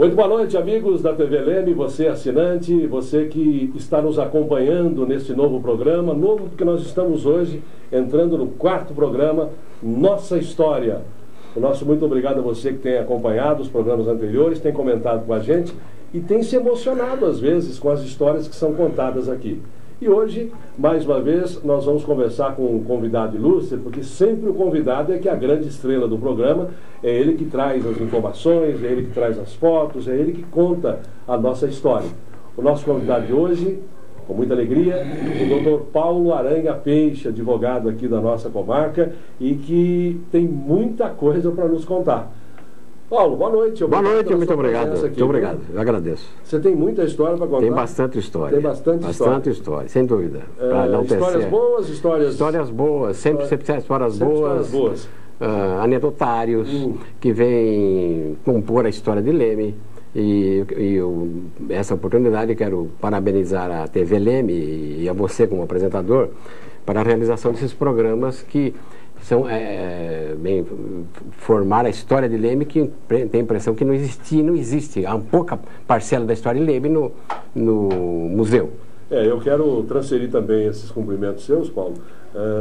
Muito boa noite, amigos da TV Leme, você assinante, você que está nos acompanhando neste novo programa, novo porque nós estamos hoje entrando no 4º programa, Nossa História. O nosso muito obrigado a você que tem acompanhado os programas anteriores, tem comentado com a gente e tem se emocionado às vezes com as histórias que são contadas aqui. E hoje, mais uma vez, nós vamos conversar com um convidado ilustre, porque sempre o convidado é que é a grande estrela do programa, é ele que traz as informações, é ele que traz as fotos, é ele que conta a nossa história. O nosso convidado de hoje, com muita alegria, o Dr. Paulo Aranha Peixe, advogado aqui da nossa comarca, e que tem muita coisa para nos contar. Paulo, boa noite. Boa noite, muito obrigado. Muito obrigado, eu agradeço. Você tem muita história para contar? Tem bastante história. Tem bastante história, sem dúvida. Histórias boas, Histórias boas, sempre histórias boas. Anedotários que vêm compor a história de Leme. Essa oportunidade quero parabenizar a TV Leme e a você como apresentador para a realização desses programas que são bem, formar a história de Leme, que tem a impressão que não existia e não existe. Há uma pouca parcela da história de Leme no museu. Eu quero transferir também esses cumprimentos seus, Paulo,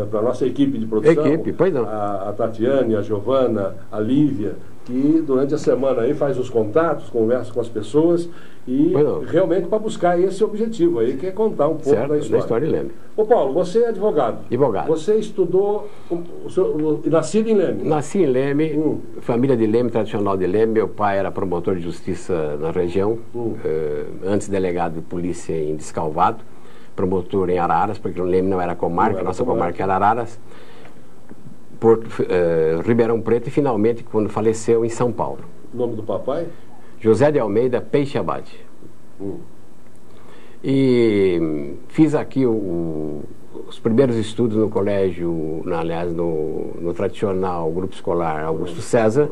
para a nossa equipe de produção. Pois não. A Tatiane, a Giovana, a Lívia, que durante a semana aí faz os contatos, conversa com as pessoas e realmente para buscar esse objetivo aí, que é contar um pouco da história de Leme. Ô Paulo, você é advogado. Advogado. Você estudou, nascido em Leme? Nasci em Leme, família de Leme, tradicional de Leme. Meu pai era promotor de justiça na região, antes delegado de polícia em Descalvado, promotor em Araras, porque o Leme não era comarca, nossa comarca era Araras. Ribeirão Preto e finalmente quando faleceu em São Paulo. O nome do papai? José de Almeida Peixe Abade. E fiz aqui os primeiros estudos no colégio, aliás, no tradicional grupo escolar Augusto César.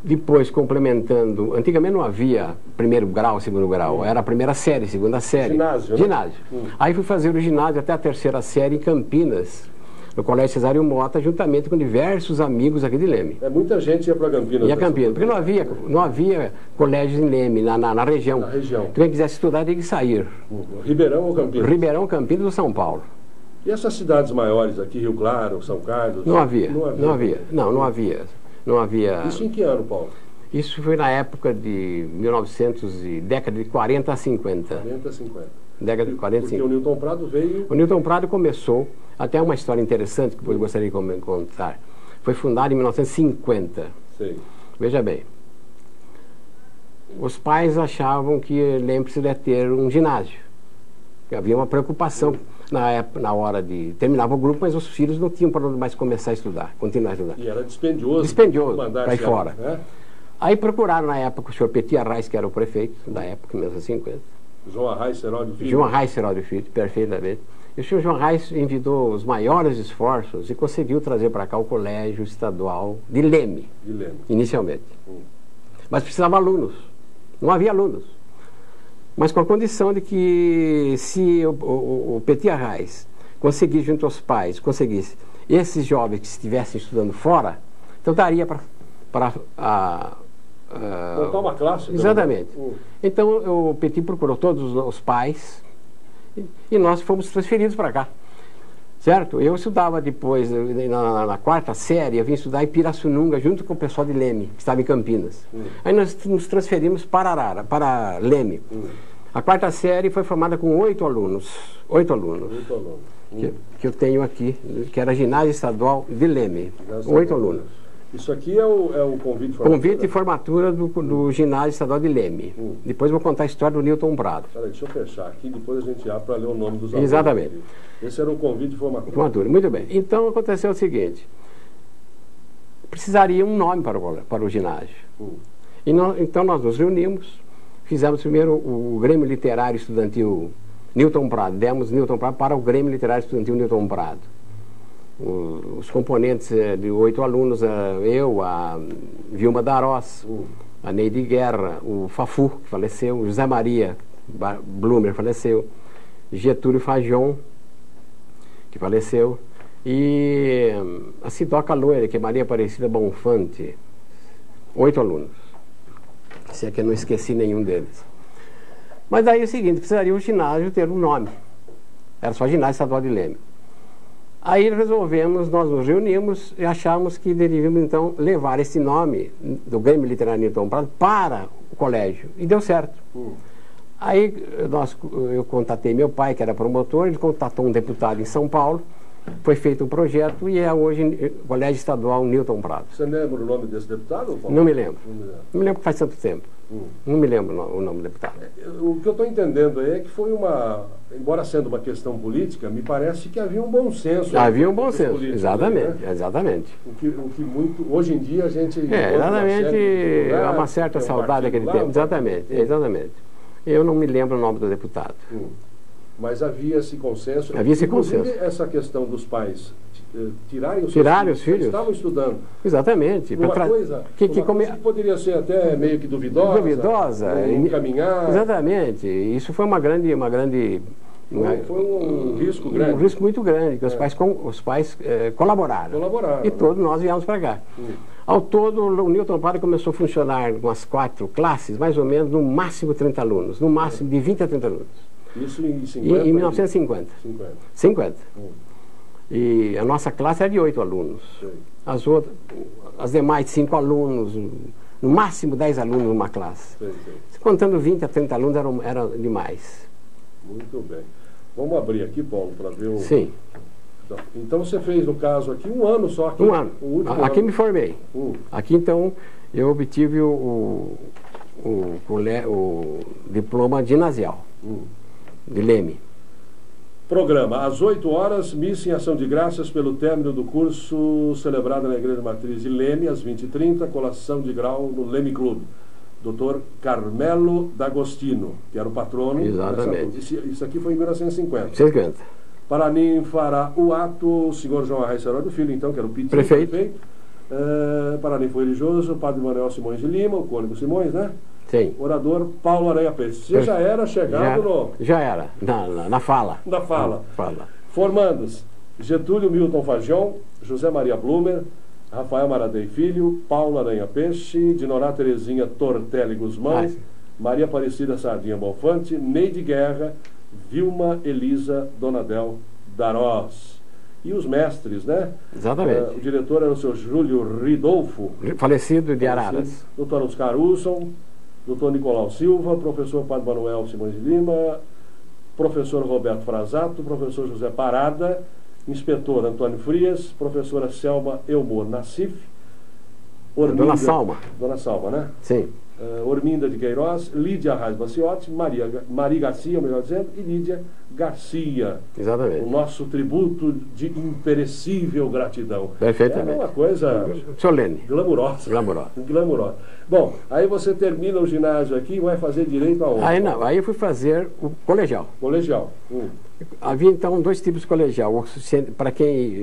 Depois, complementando, antigamente não havia primeiro grau, segundo grau, era a primeira série, segunda série. Ginásio. Aí fui fazer o ginásio até a terceira série em Campinas, no Colégio Cesário Mota, juntamente com diversos amigos aqui de Leme. Muita gente ia para Campinas. Ia a Campinas, porque não havia colégios em Leme, na região. Na região. Quem quisesse estudar tinha que sair. Ribeirão ou Campinas? Ribeirão, Campinas ou São Paulo. E essas cidades maiores aqui, Rio Claro, São Carlos? Não havia. Não havia. Isso em que ano, Paulo? Isso foi na época de 1900, década de 40 a 50. 40 a 50. Década de 40 a 50. Porque o Newton Prado veio... O Newton Prado começou, até uma história interessante que eu gostaria de contar. Foi fundado em 1950. Sim. Veja bem. Os pais achavam que Leme precisaria ter um ginásio. Havia uma preocupação na hora de... Terminava o grupo, mas os filhos não tinham para onde mais começar a estudar, continuar a estudar. E era dispendioso. Dispendioso, para ir fora. Né? Aí procuraram na época o senhor Petit Arraes, que era o prefeito da época, em 1950. João Arraes Seródio Filho. João Arraes Seródio Filho, perfeitamente. E o senhor João Arraes envidou os maiores esforços e conseguiu trazer para cá o Colégio Estadual de Leme. Inicialmente. Mas precisava alunos. Não havia alunos. Mas com a condição de que se o Petit Arraes conseguisse, junto aos pais, conseguisse esses jovens que estivessem estudando fora, então daria para montar uma classe. Exatamente. Então o Petit procurou todos os pais e nós fomos transferidos para cá. Certo? Eu estudava depois, na 4ª série, eu vim estudar em Pirassununga, junto com o pessoal de Leme, que estava em Campinas. Aí nós nos transferimos para Leme. A 4ª série foi formada com 8 alunos. 8 alunos. Que eu tenho aqui, que era Ginásio Estadual de Leme. 8 alunos. Isso aqui é o convite de formatura? Convite de formatura do Ginásio Estadual de Leme. Depois vou contar a história do Newton Prado. Peraí, deixa eu fechar aqui, depois a gente abre para ler o nome dos alunos. Exatamente. Esse era o convite de formatura. Muito bem. Então aconteceu o seguinte. Precisaria um nome para o ginásio. Então nós nos reunimos, fizemos primeiro o Grêmio Literário Estudantil Newton Prado. Demos Newton Prado para o Grêmio Literário Estudantil Newton Prado. Os componentes de 8 alunos, eu, a Vilma Darós, a Neide Guerra, o Fafu, que faleceu, o José Maria Blumer, faleceu, Getúlio Fajon, que faleceu, e a Sidoca Loira, que é Maria Aparecida Bonfante. 8 alunos. Se é que eu não esqueci nenhum deles. Mas daí é o seguinte, precisaria o ginásio ter um nome. Era só Ginásio Estadual de Leme. Aí resolvemos, nós nos reunimos e achamos que deveríamos então levar esse nome do Grêmio Literário Newton Prado para o colégio. E deu certo. Aí eu contatei meu pai, que era promotor, ele contatou um deputado em São Paulo, foi feito um projeto e é hoje o Colégio Estadual Newton Prado. Você lembra o nome desse deputado? Não me lembro. Não me lembro que faz tanto tempo. Não me lembro o nome do deputado. O que eu estou entendendo aí é que foi embora sendo uma questão política, me parece que havia um bom senso. Havia um bom senso, exatamente, né? Exatamente. O que muito, hoje em dia a gente... exatamente, há uma certa saudade daquele tempo, exatamente. Eu não me lembro o nome do deputado. Mas havia esse consenso. Havia esse consenso. Inclusive, essa questão dos pais tirarem os filhos que estavam estudando. Exatamente. Uma coisa que poderia ser até meio que duvidosa. Um caminhar. Exatamente. Isso foi uma grande... Foi um risco grande. Um risco muito grande, que os pais colaboraram. E todos nós viemos para cá. Ao todo, o Newton Prado começou a funcionar com as 4 classes, mais ou menos, no máximo 30 alunos. No máximo de 20 a 30 alunos. Isso em 50? Em 1950. 50. E a nossa classe era de 8 alunos. As demais 5 alunos, no máximo 10 alunos numa classe. Contando 20 a 30 alunos era demais. Muito bem. Vamos abrir aqui, Paulo, para ver o... Sim. Então você fez, no caso aqui, um ano só. Um ano. Aqui me formei. Aqui, então, eu obtive o diploma ginasial de Leme. Programa. Às 8 horas, missa em ação de graças pelo término do curso celebrado na Igreja Matriz de Leme, às 20h30, colação de grau no Leme Clube. Dr. Carmelo D'Agostino, que era o patrono. Exatamente. Isso aqui foi em 1950. 50. Paranin fará o ato o senhor João Arraes Herói Filho, então, que era o prefeito. Paranin foi religioso, o padre Manuel Simões de Lima, o cônego Simões, né? Sim. Orador Paulo Aranha Peixe. Você já era chegado no... Já era, na fala. Na fala. Formandos: Getúlio Milton Fagion, José Maria Blumer, Rafael Maradei Filho, Paulo Aranha Peixe, Dinorá Terezinha Tortelli Guzmão, Maria Aparecida Sardinha Bonfante, Neide Guerra, Vilma Elisa Donadel Darós. E os mestres, né? Exatamente. O diretor era o seu Júlio Ridolfo. Falecido de Araras. Dr. Oscar Wilson, Dr. Nicolau Silva, professor Padre Manuel Simões de Lima, professor Roberto Frasato, professor José Parada, inspetor Antônio Frias, professora Selma Elmor Nassif, Dona Salma. Dona Salma, né? Sim. Orminda de Queiroz, Lídia Arraes Baciotti, Maria Garcia, melhor dizendo, e Lídia Garcia. Exatamente. O nosso tributo de imperecível gratidão. Perfeitamente. É uma coisa solene. Glamurosa. Bom, aí você termina o ginásio aqui e vai fazer direito aonde? Aí eu fui fazer o colegial. Havia então 2 tipos de colegial. Para quem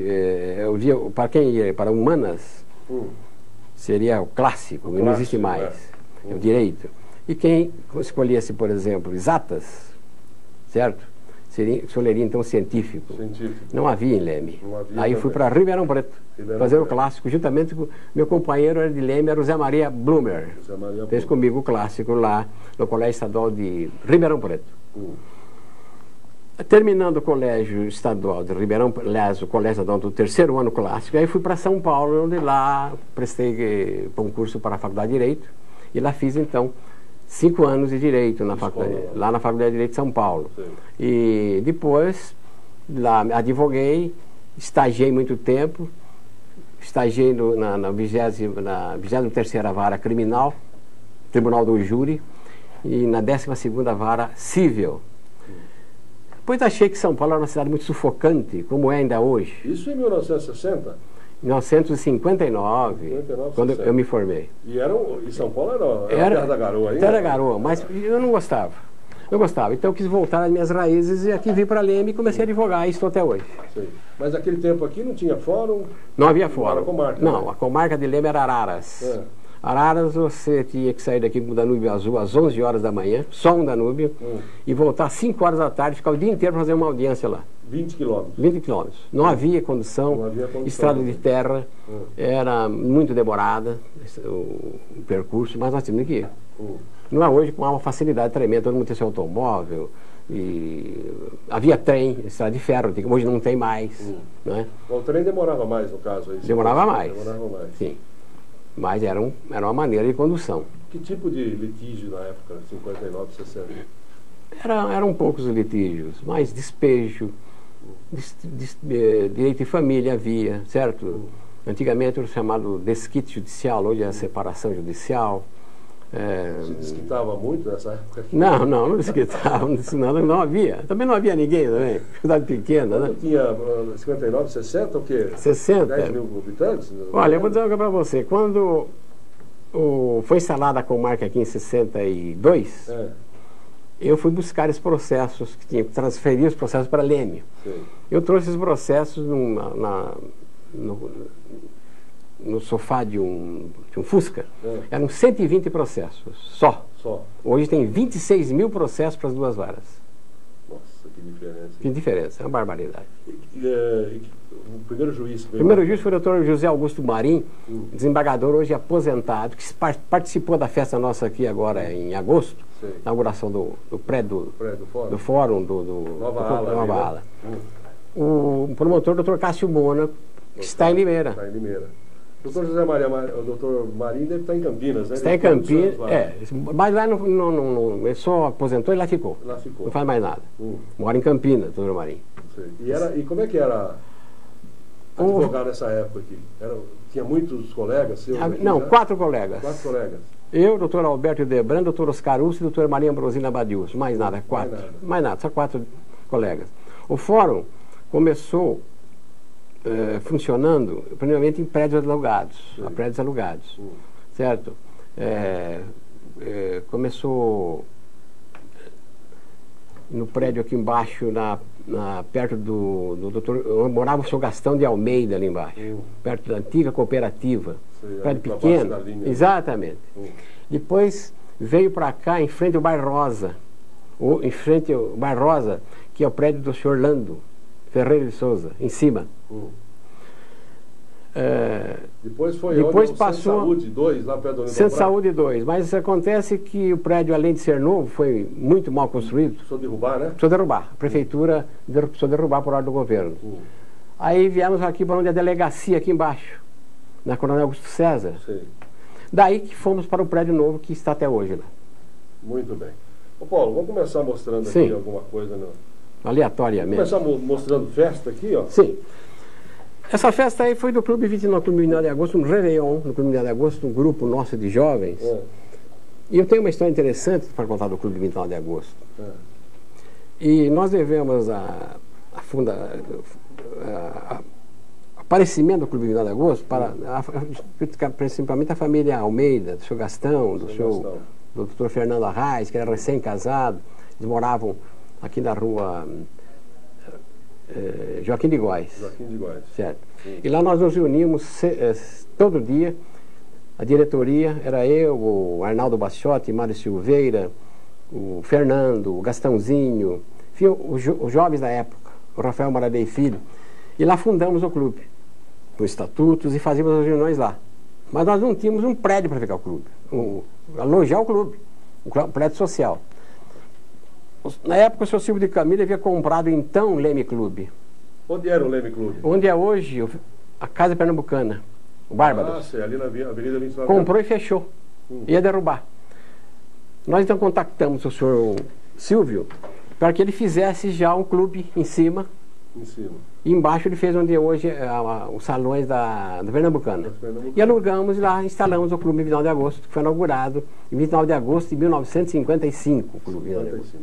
ia para humanas, seria o clássico, que não existe mais. O direito. E quem escolhesse, por exemplo, exatas, certo? Escolheria então científico. Não havia em Leme. Aí fui para Ribeirão Preto fazer o clássico, juntamente com meu companheiro era de Leme, era o Zé Maria Blumer. Fez comigo o clássico lá no Colégio Estadual de Ribeirão Preto. Terminando o Colégio Estadual de Ribeirão, aliás, o Colégio Estadual do 3º ano clássico, aí fui para São Paulo, onde lá prestei concurso para a Faculdade de Direito. E lá fiz, então, 5 anos de Direito lá na Faculdade de Direito de São Paulo. Sim. E depois, lá advoguei, estagiei muito tempo, estagiei na 23ª Vara Criminal, Tribunal do Júri, e na 12ª Vara Civil. Depois achei que São Paulo era uma cidade muito sufocante, como é ainda hoje. Isso em 1960? 1959, quando eu me formei. E São Paulo era Terra da Garoa ainda? Terra da Garoa, mas eu não gostava. Então eu quis voltar às minhas raízes e aqui vim para Leme e comecei a advogar, e estou até hoje. Sim. Mas naquele tempo aqui não tinha fórum? Não havia fórum. Era comarca, não, né? A comarca de Leme era Araras. Araras, você tinha que sair daqui com o Danúbio Azul às 11 horas da manhã, só um Danúbio, e voltar às 5 horas da tarde, ficar o dia inteiro para fazer uma audiência lá. 20 quilômetros. 20 quilômetros. Não havia condução, estrada de terra, era muito demorada o percurso, mas nós tínhamos que ir. Não é hoje com uma facilidade tremenda, todo mundo tem seu automóvel, e havia trem, estrada de ferro, hoje não tem mais. Não é? O trem demorava mais, no caso. Aí, demorava mais. Demorava mais. Sim. Mas era uma maneira de condução. Que tipo de litígio na época, 59, 60? Eram poucos litígios, mas despejo, direito de família havia, certo? Antigamente era o chamado desquite judicial, hoje é a separação judicial. Se desquitava muito nessa época? Não desquitava, não havia. Também não havia ninguém também, cidade pequena, né? Tinha 59, 60, o quê? 60. 10 mil habitantes? Olha, eu vou dizer uma coisa para você. Quando foi instalada a comarca aqui em 62, eu fui buscar esses processos, que tinha que transferir os processos para Leme. Eu trouxe esses processos no sofá de um Fusca. Eram 120 processos, só. Hoje tem 26 mil processos para as duas varas. Nossa, que diferença. Que diferença, é uma barbaridade. O primeiro juiz... O primeiro juiz foi o doutor José Augusto Marim, desembargador hoje aposentado, que participou da festa nossa aqui agora em agosto, inauguração do prédio do fórum do Nova Ala. O promotor, doutor Cássio Mônaco, que está em Limeira. Está em Limeira. O doutor José Maria, o doutor Marim deve estar em Campinas, né? Está em Campinas, mas lá ele só aposentou e lá ficou. Não faz mais nada. Mora em Campinas, doutor Marim. E como é que era advogar nessa época aqui? Tinha muitos colegas seus? Não, 4 colegas. 4 colegas. Eu, doutor Alberto Debran, doutor Oscar Urso e doutora Maria Ambrosina Badius. Mais nada, 4. Mais nada, só 4 colegas. O fórum começou funcionando, primeiramente em prédios alugados. Certo? Começou no prédio aqui embaixo, perto do doutor, onde morava o senhor Gastão de Almeida ali embaixo, perto da antiga cooperativa. Prédio pequeno. Exatamente. Depois veio para cá, em frente ao Bairro Rosa, em frente ao Bairro Rosa, que é o prédio do senhor Lando Ferreira de Souza, em cima. Depois passou Centro Saúde 2, lá perto do Centro Saúde 2, mas acontece que o prédio, além de ser novo, foi muito mal construído. Precisou derrubar, né? Precisou derrubar. A prefeitura precisou derrubar por ordem do governo. Aí viemos aqui para onde é a delegacia, aqui embaixo, na Coronel Augusto César. Daí que fomos para o prédio novo que está até hoje lá. Muito bem. Ô Paulo, vamos começar mostrando aqui alguma coisa. Aleatoriamente. Vamos começar mostrando festa aqui, ó. Sim. Essa festa aí foi do Clube 29, Clube 29 de Agosto, um Réveillon, no Clube 29 de Agosto, um grupo nosso de jovens. E eu tenho uma história interessante para contar do Clube 29 de Agosto. E nós devemos aparecimento do Clube 29 de Agosto para principalmente a família Almeida, do seu Gastão, do doutor Fernando Arraes, que era recém-casado. Eles moravam aqui na rua Joaquim de Góes. Certo. E lá nós nos reuníamos todo dia. A diretoria era eu, o Arnaldo Bacciotti, Mário Silveira, o Fernando, o Gastãozinho, os jovens da época, o Rafael Maradei Filho. E lá fundamos o clube, com estatutos, e fazíamos as reuniões lá. Mas nós não tínhamos um prédio para ficar o clube, alojar o clube, um prédio social. Na época, o senhor Silvio de Camille havia comprado, então, o Leme Clube. Onde era o Leme Clube? Onde é hoje a Casa Pernambucana, o Bárbaros. Ali na Avenida 29. Comprou e fechou. Ia derrubar. Nós, então, contactamos o senhor Silvio para que ele fizesse já um clube em cima. E embaixo ele fez onde é hoje os salões da Pernambucana. E alugamos e lá instalamos o Clube 29 de Agosto, que foi inaugurado em 29 de agosto de 1955. O Clube 29 de Agosto.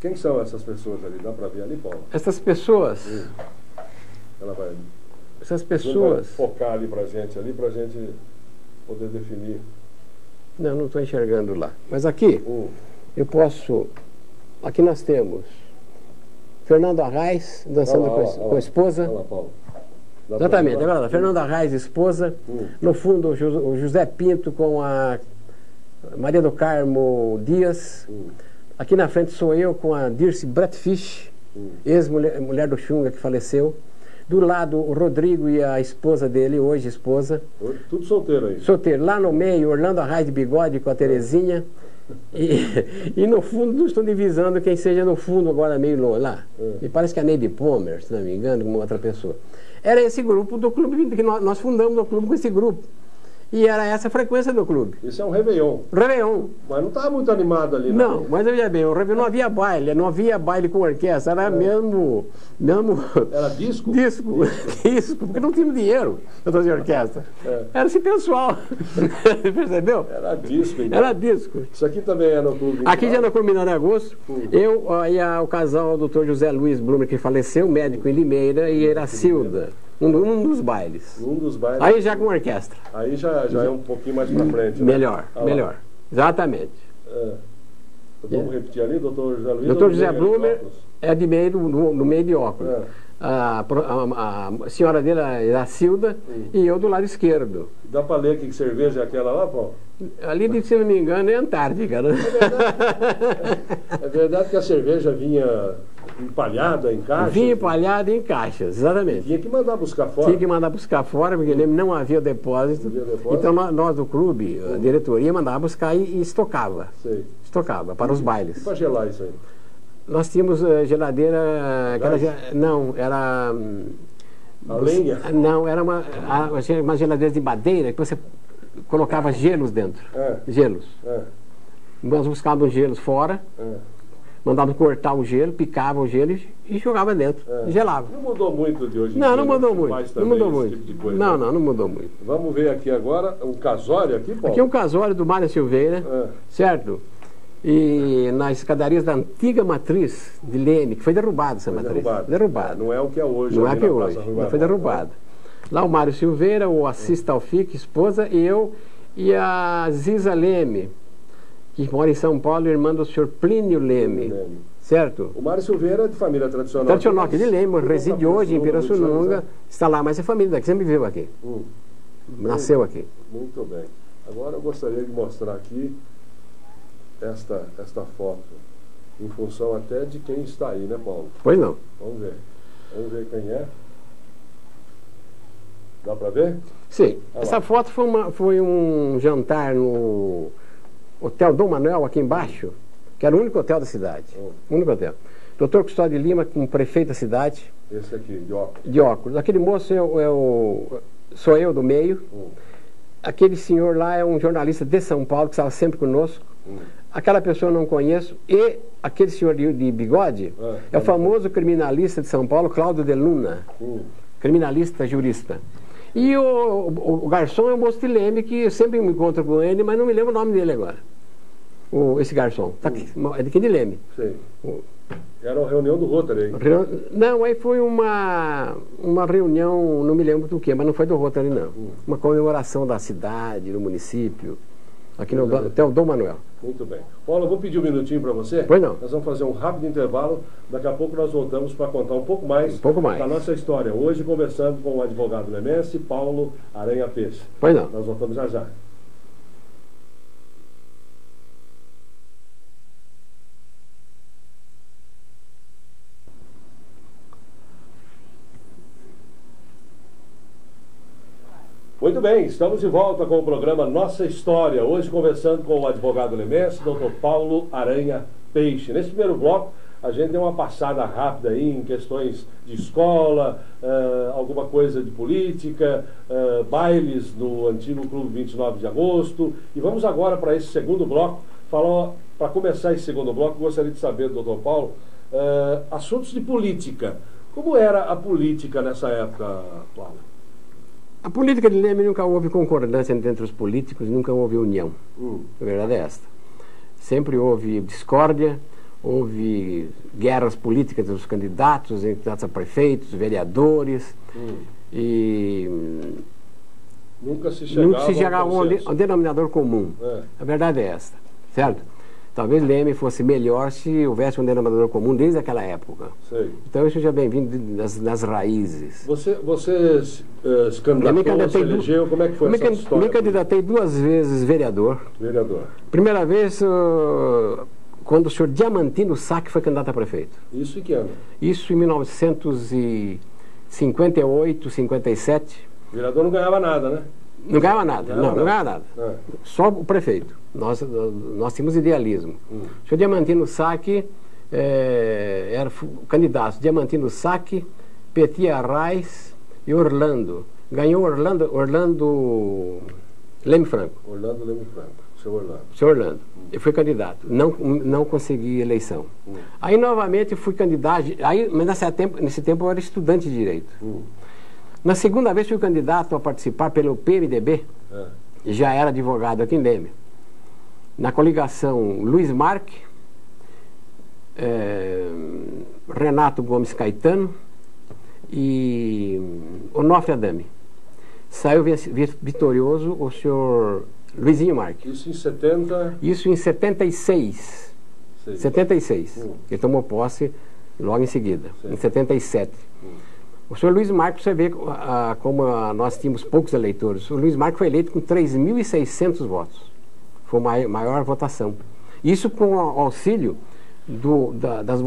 Quem são essas pessoas ali? Dá para ver ali, Paulo? Essas pessoas... Ela vai... Essas pessoas... Vai focar ali para gente poder definir. Não estou enxergando lá. Mas aqui, eu posso... Aqui nós temos Fernando Arraes dançando com a esposa. Olha lá, Paulo. Exatamente, agora lá, Fernando Arraes, esposa. No fundo, o José Pinto com a Maria do Carmo Dias. Aqui na frente sou eu com a Dirce Bratfish, ex-mulher do Xunga, que faleceu. Do lado, o Rodrigo e a esposa dele, hoje esposa. Tudo solteiro aí. Solteiro. Lá no meio, Orlando Arraes de bigode com a Terezinha. E no fundo, não estou divisando quem seja no fundo agora meio lá. Me parece que é a Neide Pomer, se não me engano, com outra pessoa. Era esse grupo do clube, que nós fundamos o clube com esse grupo. E era essa a frequência do clube. Isso é um Réveillon. Réveillon. Mas não estava muito animado ali, não. Não, mas veja bem, o Réveillon não havia baile, não havia baile com orquestra, era mesmo... Era disco? Disco, porque não tinha dinheiro para fazer orquestra. Era esse pessoal, percebeu? Era disco, então. Era disco. Isso aqui também é no clube? Aqui já é no Clube Minório de Agosto. Eu e o casal, o Dr. José Luiz Blumer, que faleceu, médico em Limeira, e Iracilda. Um dos bailes. Um dos bailes. Aí já com orquestra. Aí já é um pouquinho mais pra frente, né? Melhor. Exatamente. Vamos repetir ali, doutor José Luiz? Doutor José Blumer é de meio, no meio de óculos. A senhora dele é a Cilda e eu do lado esquerdo. Dá para ler que cerveja é aquela lá, Paulo? Ali, se não me engano, é Antártica, né? É verdade que a cerveja vinha empalhada em caixas? Vinha empalhada em caixas, exatamente. Tinha que mandar buscar fora? Tinha que mandar buscar fora, porque não havia depósito. Então nós do clube, a diretoria, mandava buscar e estocava. Sei. Estocava para os bailes. E para gelar isso aí? Nós tínhamos geladeira... não, era... A lenha? Não, era uma geladeira de madeira que você colocava gelos dentro. Gelos. Nós buscávamos gelos fora, mandava cortar o gelo, picava o gelo e jogava dentro. E gelava. Não mudou muito de hoje em dia. Não mudou muito. Não mudou muito. Tipo de coisa, não mudou muito. Vamos ver aqui agora um casório aqui, Paulo? Aqui é um casório do Mário Silveira, certo? E nas escadarias da antiga matriz de Leme, que foi derrubada essa matriz. Derrubada. Não é o que é hoje. Não é o que é hoje, mas foi derrubada. Lá o Mário Silveira, o Assis Taufik, esposa, e eu, e a Ziza Leme, que mora em São Paulo, irmã do senhor Plínio Leme. Certo? O Mário Silveira é de família tradicional. Tradicional aqui de Leme, reside hoje em Pirassununga, está lá, mas é família daqui, sempre viveu aqui. Nasceu aqui. Muito bem. Agora eu gostaria de mostrar aqui esta foto, em função até de quem está aí, né, Paulo? Pois não. Vamos ver quem é. Dá para ver? Sim. Essa foto foi um jantar no Hotel Dom Manuel, aqui embaixo, que era o único hotel da cidade. O único hotel. Dr. Custódio de Lima, como prefeito da cidade. Esse aqui, de óculos. De óculos. Aquele moço sou eu do meio. Aquele senhor lá é um jornalista de São Paulo, que estava sempre conosco. Aquela pessoa eu não conheço. E aquele senhor de bigode é o famoso criminalista de São Paulo, Cláudio de Luna. Criminalista, jurista. E o garçom é o moço de Leme, que eu sempre me encontro com ele, mas não me lembro o nome dele agora. Esse garçom. Tá aqui, é de quem de Leme. Sei. Era uma reunião do Rotary aí? Não, aí foi uma reunião, não me lembro do que, mas não foi do Rotary, não. Uma comemoração da cidade, do município, aqui no Hotel Dom Manuel. Muito bem. Paulo, eu vou pedir um minutinho para você. Pois não. Nós vamos fazer um rápido intervalo. Daqui a pouco nós voltamos para contar um pouco mais da nossa história. Hoje, conversando com o advogado lemense, Paulo Aranha Peixe. Pois não. Nós voltamos já já. Muito bem, estamos de volta com o programa Nossa História. Hoje conversando com o advogado lemense, Dr. Paulo Aranha Peixe. Nesse primeiro bloco, a gente deu uma passada rápida aí em questões de escola, alguma coisa de política, bailes no antigo Clube 29 de Agosto. E vamos agora para esse segundo bloco. Para começar esse segundo bloco, gostaria de saber do Dr. Paulo, assuntos de política. Como era a política nessa época, Paulo? A política de Leme nunca houve concordância entre os políticos, nunca houve união. A verdade é esta. Sempre houve discórdia, houve guerras políticas entre os candidatos a prefeitos, vereadores, e nunca se chegava a um denominador comum. A verdade é esta, certo? Talvez Leme fosse melhor se houvesse um denominador comum desde aquela época. Sei. Então isso já vem vindo nas raízes. Você se candidatou, se elegeu, como é que foi essa história? Me candidatei 2 vezes vereador. Primeira vez, quando o senhor Diamantino Sá foi candidato a prefeito. Isso em que ano? Isso em 1900 e... 58, 57. O vereador não ganhava nada, né? Não ganhava nada, não ganhava nada. Ah. Só o prefeito. Nós tínhamos idealismo. O senhor Diamantino Sacchi era o candidato. Diamantino Sacchi, Petit Arraes e Orlando. Ganhou Orlando Leme Franco. Orlando Leme Franco, seu Orlando. Seu Orlando. Eu fui candidato. Não consegui eleição. Aí novamente fui candidato. Mas nesse tempo eu era estudante de Direito. Na segunda vez fui candidato a participar pelo PMDB. Já era advogado aqui em Leme. Na coligação Luiz Marque, Renato Gomes Caetano e Onofre Adame. Saiu vitorioso o senhor Luizinho Marque. Isso em 70? Isso em 76. 76. Ele tomou posse logo em seguida, em 77. O senhor Luiz Marque, você vê como nós tínhamos poucos eleitores. O Luiz Marque foi eleito com 3.600 votos. Foi a maior votação. Isso com o auxílio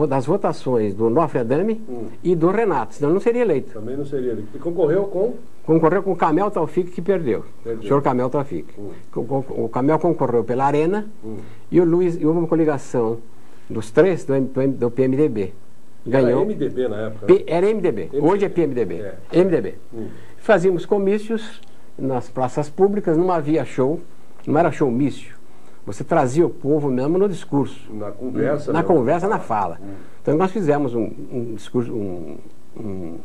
das votações do Onofre Adame e do Renato, senão não seria eleito. Também não seria eleito. E concorreu com? Concorreu com o Camel Taufik, que perdeu. O senhor Camel Taufik. O Camel concorreu pela Arena e o Luiz, e houve uma coligação dos três do PMDB. Ganhou. Era MDB na época? Né? Era MDB. Hoje é PMDB. MDB. Fazíamos comícios nas praças públicas, não havia show, não era showmício. Você trazia o povo mesmo no discurso. Na conversa? Na conversa, na fala. Então nós fizemos um discurso, um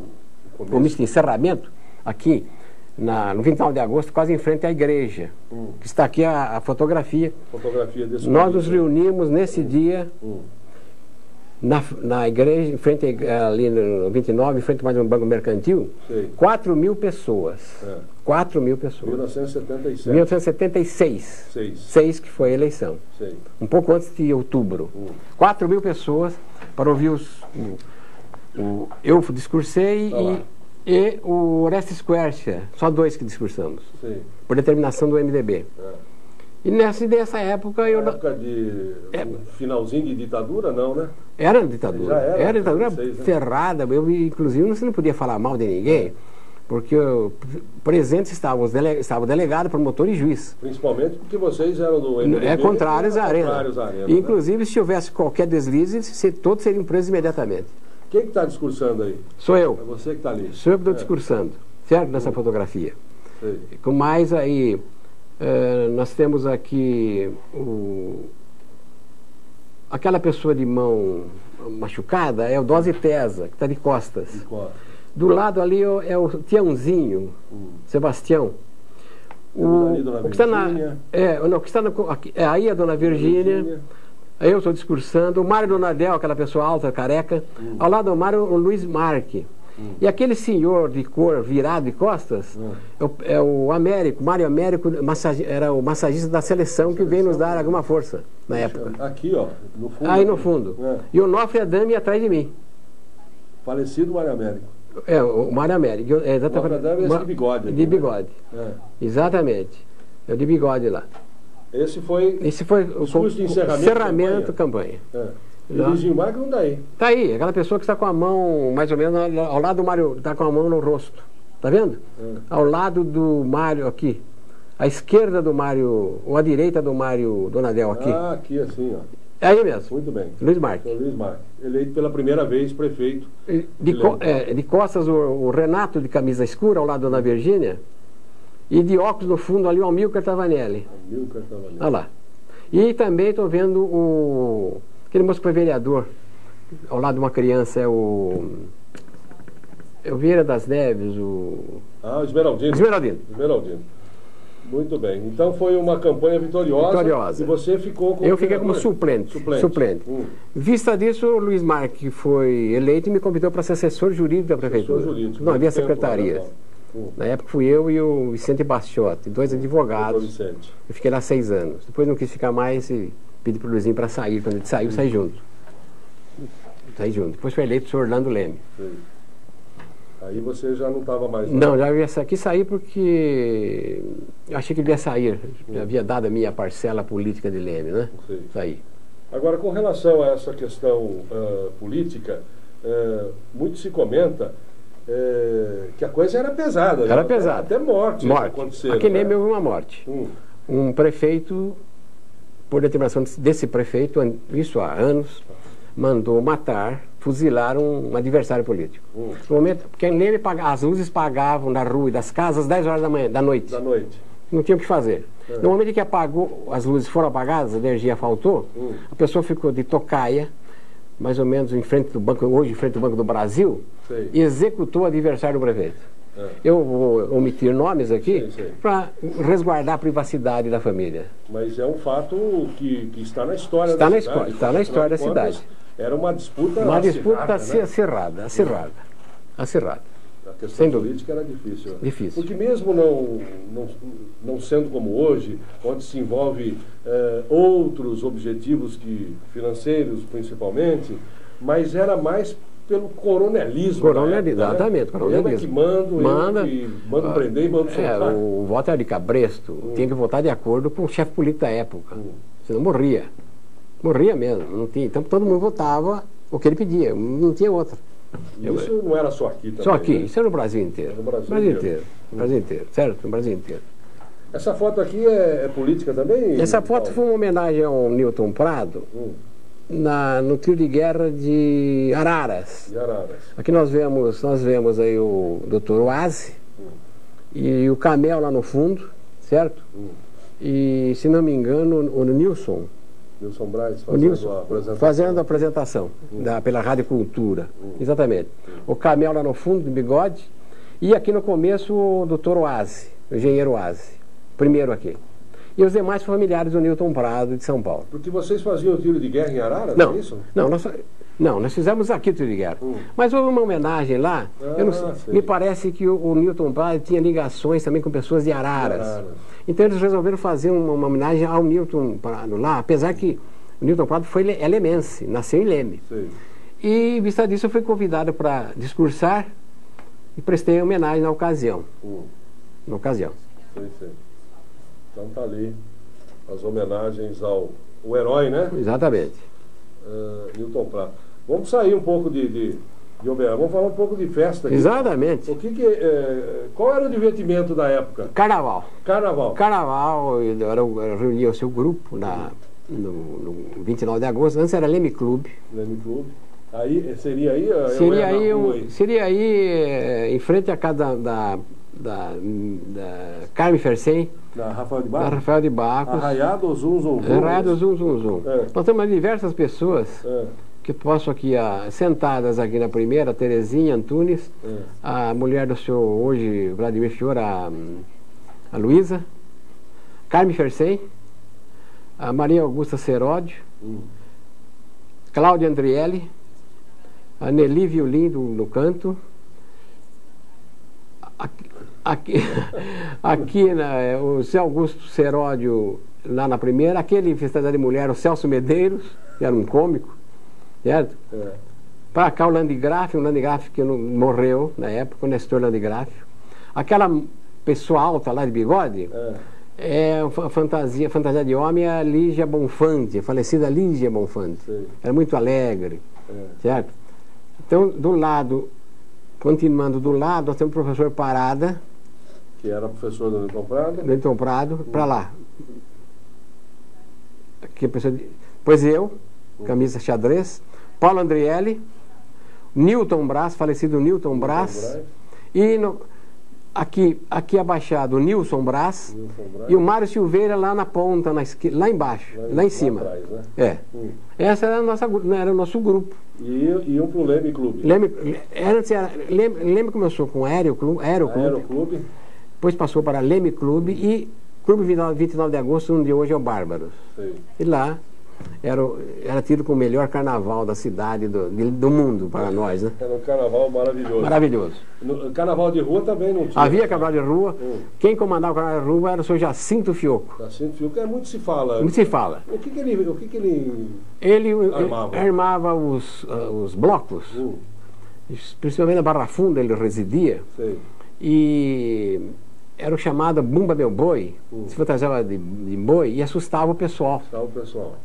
comício de encerramento aqui no 29 de agosto, quase em frente à igreja. Que está aqui a fotografia. Desse nós nos reunimos nesse dia na igreja, em frente ali no 29, em frente mais um banco mercantil, 4.000 pessoas. 4.000 pessoas. 1977. 1976. 6 que foi a eleição. Um pouco antes de outubro. 4.000 pessoas para ouvir eu discursei e o Orestes Quercia, só 2 que discursamos. Por determinação do MDB. E nessa época eu... época de finalzinho de ditadura, não, né? Era ditadura. Era ditadura ferrada. Eu, inclusive, você não podia falar mal de ninguém, porque presentes estavam o delegado, promotor e juiz. Principalmente porque vocês eram do MDB. Contrários à Arena. Inclusive, se houvesse qualquer deslize, todos seriam presos imediatamente. Quem que está discursando aí? Sou eu. É você que está ali. Sou eu que estou discursando, certo? Nessa fotografia. Com mais aí... nós temos aqui aquela pessoa de mão machucada, é o Dose Tesa, que está de costas. Do lado ali é o Tiãozinho, Sebastião. O que está aí é a Dona Virgínia. Aí eu estou discursando. O Mário Donadel, aquela pessoa alta, careca. Ao lado do Mário, o Luiz Marque. E aquele senhor de cor virado de costas é o Américo, Mário Américo, era o massagista da seleção que veio nos dar alguma força na época. Aqui, ó, no fundo. Aí no fundo. E o Onofre Adame atrás de mim. Falecido Mário Américo. O Mário Américo. Exatamente. O Mário Américo de bigode. De bigode. Exatamente. É de bigode lá. Esse foi o discurso de encerramento campanha. E o Luizinho Marque não dá aí. Está aí, aquela pessoa que está com a mão, mais ou menos, ao lado do Mário, está com a mão no rosto. Está vendo? Ao lado do Mário aqui. À esquerda do Mário, ou à direita do Mário Donadel aqui. Aqui assim, ó. É aí mesmo. Muito bem. Luiz Marque. Luiz Marque. Eleito pela primeira vez prefeito. De costas o Renato de camisa escura, ao lado da Dona Virgínia. E de óculos no fundo ali o Amilcar Tavanelli. Olha lá. E também estou vendo aquele moço que foi vereador, ao lado de uma criança, é o Vieira das Neves, o Esmeraldino. Esmeraldino. Muito bem. Então foi uma campanha vitoriosa. E você ficou como... Eu fiquei como suplente. Vista disso, o Luiz Marque foi eleito e me convidou para ser assessor jurídico da prefeitura. Não havia secretaria. Na época fui eu e o Vicente Bastiotti, 2 advogados. Eu fiquei lá 6 anos. Depois não quis ficar mais e pedi para o Luizinho para sair. Quando ele saiu, saí junto. Depois foi eleito o senhor Orlando Leme. Aí você já não estava mais... Não, já quis sair porque eu achei que ele ia sair. Já havia dado a minha parcela política de Leme, né? Saí. Agora, com relação a essa questão política, muito se comenta que a coisa era pesada. Era pesada. Até morte. Aqui em Leme houve uma morte. Um prefeito, por determinação desse prefeito, isso há anos, mandou matar, fuzilar um adversário político. No momento, porque em Leme as luzes pagavam na rua e das casas às 10 horas da noite. Não tinha o que fazer. No momento em que as luzes foram apagadas, a energia faltou, a pessoa ficou de tocaia, mais ou menos em frente do banco, hoje em frente do Banco do Brasil, e executou o adversário do prefeito. Eu vou omitir nomes aqui para resguardar a privacidade da família. Mas é um fato que está na história da cidade. Está na história da cidade. Era uma disputa acirrada. A questão política era difícil. Porque mesmo não sendo como hoje, onde se envolve outros objetivos financeiros principalmente, mas era mais pelo coronelismo. Exatamente, coronelismo. Eu que mando prender e mando soltar. O voto era de cabresto, tinha que votar de acordo com o chefe político da época, senão morria. Morria mesmo, não tinha. Então todo mundo votava o que ele pedia, não tinha outra. Isso não era só aqui também? Só aqui, né? Isso era no Brasil inteiro. No Brasil inteiro, certo? No Brasil inteiro. Essa foto aqui é política também? Essa foto foi uma homenagem ao Newton Prado, no tiro de guerra de Araras. Aqui nós vemos aí o Dr. Oase e o Camel lá no fundo, certo? E, se não me engano, o Nilson Braz fazendo a apresentação pela Rádio Cultura. Exatamente. O Camel lá no fundo, de bigode, e aqui no começo o Dr. Oase, o engenheiro Oase, primeiro aqui. E os demais familiares do Newton Prado de São Paulo. Porque vocês faziam tiro de guerra em Araras, não é isso? Não, nós fizemos aqui o tiro de guerra. Mas houve uma homenagem lá, me parece que o Newton Prado tinha ligações também com pessoas de Araras. Então eles resolveram fazer uma homenagem ao Newton Prado lá, apesar que o Newton Prado é lemense, nasceu em Leme. E, vista disso, eu fui convidado para discursar e prestei homenagem na ocasião. Então tá ali as homenagens ao herói, né? Exatamente. Newton Prado. Vamos sair um pouco de homenagem, vamos falar um pouco de festa aqui. Exatamente. Qual era o divertimento da época? Carnaval. Eu reunia o seu grupo no 29 de agosto. Antes era Leme Clube. Aí seria aí? Seria aí em frente à casa da Carme Fercem. Da Rafael de Bacos. Arraiado Zum Zum. Nós temos diversas pessoas que posso aqui, sentadas aqui na primeira, Terezinha Antunes, a mulher do senhor hoje, Vladimir Fior, a Luísa, Carme Fercem, a Maria Augusta Seródio, Cláudia Andrielli, a Nelly Violim no canto, aqui o Zé Augusto Seródio lá na primeira, aquele festival de mulher, o Celso Medeiros, que era um cômico, certo? Para cá o Landgraf que morreu na época, o Nestor Landgraf. Aquela pessoa alta lá de bigode, fantasia de homem, é a Lígia Bonfante, a falecida Lígia Bonfante. Era muito alegre, certo? Então, continuando do lado, nós temos o professor Parada, que era professor do Newton Prado, para lá. Aqui, depois eu, camisa xadrez, Paulo Andrielli, Newton Braz, falecido Newton Braz, e aqui abaixado o Nilson Braz, e o Mário Silveira lá na ponta, lá embaixo, lá em cima. Atrás, né? Essa era o nosso grupo. E iam para o Leme Clube. Leme começou com Aeroclube, depois passou para Leme Clube e Clube 29 de Agosto, onde hoje é o Bárbaros. E lá era tido como o melhor carnaval da cidade, do mundo para nós, né? Era um carnaval maravilhoso. No carnaval de rua também não tinha. Havia carnaval de rua. Quem comandava o carnaval de rua era o senhor Jacinto Fioco. Muito se fala. Muito se fala. O que ele armava os blocos, principalmente na Barra Funda ele residia. E era o chamado Bumba Meu Boi, se fantasiava de boi e assustava o pessoal.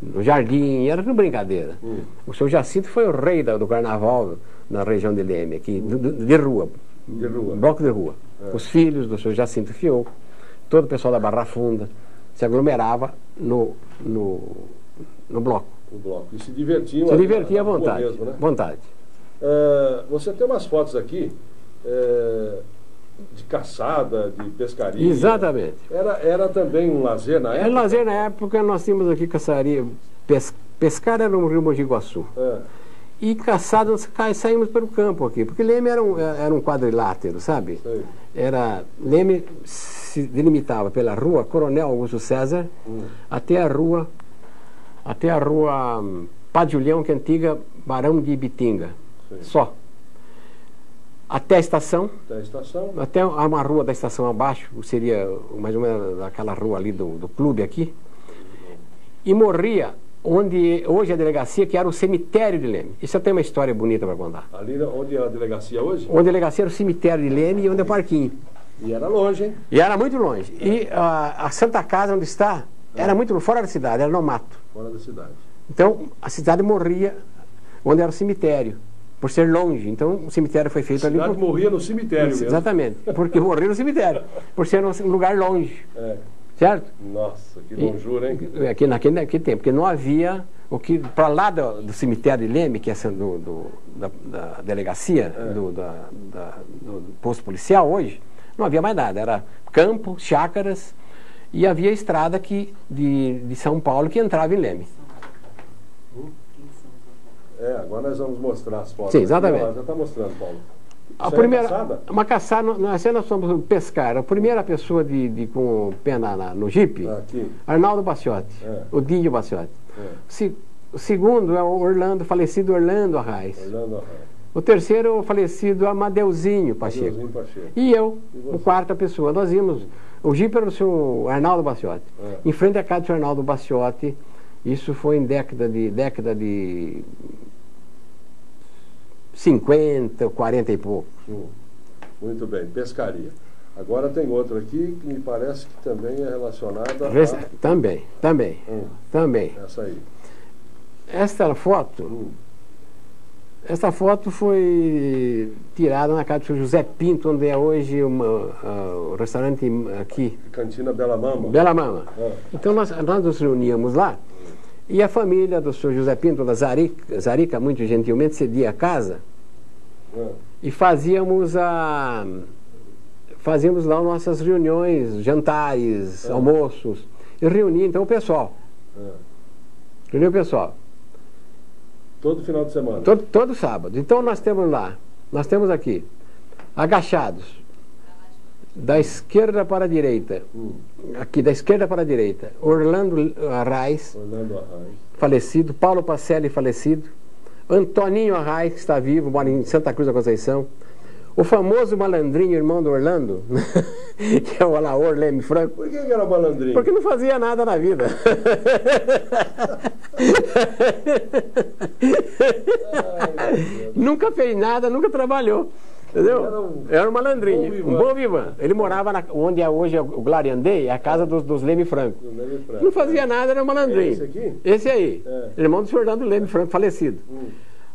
No jardim, era tudo brincadeira. O senhor Jacinto foi o rei do carnaval na região de Leme, aqui, de rua. De rua. Bloco de rua. Os filhos do senhor Jacinto Fioco, todo o pessoal da Barra Funda, se aglomerava no bloco. O bloco. E se divertiam. Se divertia à na rua vontade. mesmo, né? Vontade. Você tem umas fotos aqui de caçada, de pescaria. Exatamente. Era também um lazer na época? Era lazer na época, nós tínhamos aqui caçaria. Pescar era no Rio Mogi Guaçu. E caçada, nós saímos pelo campo aqui, porque Leme era um quadrilátero, sabe? Sei. Leme se delimitava pela rua Coronel Augusto César até a rua Padre Julião, que é a antiga Barão de Ibitinga. Sim. Só. Até a estação. Até a estação. Até uma rua da estação abaixo, seria mais ou menos aquela rua ali do clube aqui. E morria onde hoje é a delegacia, que era o cemitério de Leme. Isso tem uma história bonita para contar. Ali onde é a delegacia hoje? Onde a delegacia era o cemitério de Leme e onde é o parquinho. E era longe, hein? E era muito longe. E a Santa Casa, onde está, era muito fora da cidade, era no mato. Fora da cidade. Então, a cidade morria onde era o cemitério, por ser longe. Então, o cemitério foi feito ali. A cidade morria no cemitério mesmo. Exatamente, porque morria no cemitério, por ser um lugar longe. Certo? Nossa, que lonjura, hein? Naquele tempo, porque não havia para lá do cemitério de Leme, que é da delegacia, do posto policial hoje, não havia mais nada. Era campo, chácaras, e havia estrada de São Paulo que entrava em Leme. Agora nós vamos mostrar as fotos. Sim, exatamente. Já está mostrando, Paulo. A primeira, uma caçada, nós fomos pescar. A primeira pessoa com pena no jipe, Arnaldo Bacciotti, o Dinho Bacciotti. O segundo é o falecido Orlando Arraes. O terceiro é o falecido Amadeuzinho Pacheco. E eu, a quarta pessoa. Nós íamos. O jipe era o senhor Arnaldo Bacciotti. Em frente à casa do senhor Arnaldo Bacciotti. Isso foi em década de 50, 40 e pouco. Muito bem, pescaria. Agora tem outro aqui que me parece que também é relacionada Também. Essa aí. Esta foto foi tirada na casa do senhor José Pinto, onde é hoje o restaurante aqui. Cantina Bela Mama. Bela Mama. Então nós nos reuníamos lá. E a família do senhor José Pinto, da Zarica, muito gentilmente, cedia a casa e fazíamos lá nossas reuniões, jantares, almoços, e reunia então o pessoal. Reunia o pessoal. Todo final de semana? Todo sábado. Então nós temos aqui, agachados, da esquerda para a direita, aqui da esquerda para a direita, Orlando Arraes, falecido, Paulo Pacelli, falecido, Antoninho Arraes, que está vivo, mora em Santa Cruz da Conceição, o famoso malandrinho, irmão do Orlando, que é o Alaor Leme Franco. Por que era malandrinho? Porque não fazia nada na vida. Nunca fez nada, nunca trabalhou. Entendeu? Era um malandrinho, um bom vivan. Ele morava onde é hoje o Glariandei, a casa dos Leme Franco. Não fazia nada, era um malandrinho. Esse aqui? Esse aí, irmão do senhor Orlando Leme Franco, falecido.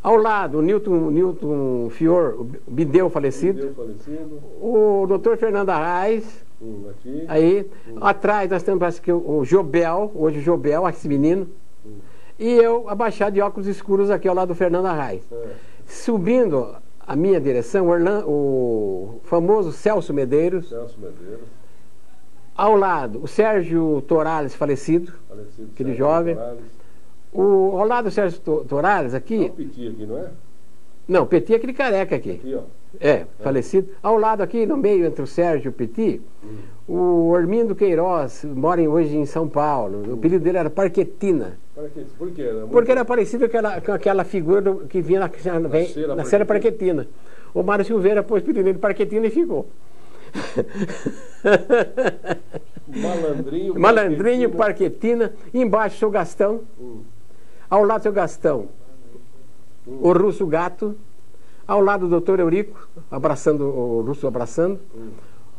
Ao lado, o Newton Fior, o Bideu, falecido. O doutor Fernando Arraes. Aí, atrás nós temos acho que o Jobel, hoje o Jobel, esse menino. E eu abaixado de óculos escuros aqui ao lado do Fernando Arraes. Subindo a minha direção, o famoso Celso Medeiros. Ao lado, o Sérgio Torales, falecido aquele jovem. Ao lado do Sérgio Torales, aqui. Não, o Petit aqui, não é? Não, o Petit é aquele careca aqui. Aqui, ó. Falecido. Ao lado aqui, no meio, entre o Sérgio e o Petit, o Ormindo Queiroz, mora hoje em São Paulo. O apelido dele era Parquetina. Por quê? Porque era parecido com aquela figura que vinha na série Parquetina. O Mário Silveira pôs o apelido dele Parquetina e ficou. Malandrinho, Parquetina. Embaixo, o seu Gastão. Ao lado do seu Gastão, o Russo Gato. Ao lado do doutor Eurico, o Russo abraçando.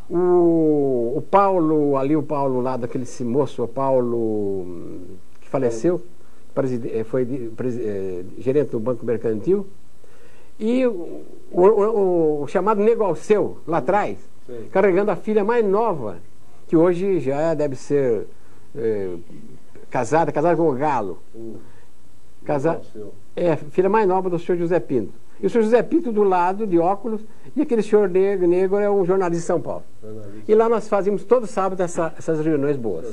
O Paulo, ali o Paulo lá daquele moço, o Paulo que faleceu, foi gerente do Banco Mercantil. E o chamado Nego Alceu, lá atrás, carregando a filha mais nova, que hoje já deve ser casada com o Galo. Filha mais nova do senhor José Pinto. E o senhor José Pinto do lado, de óculos, e aquele senhor negro é um jornalista de São Paulo. E lá nós fazíamos todo sábado essas reuniões boas.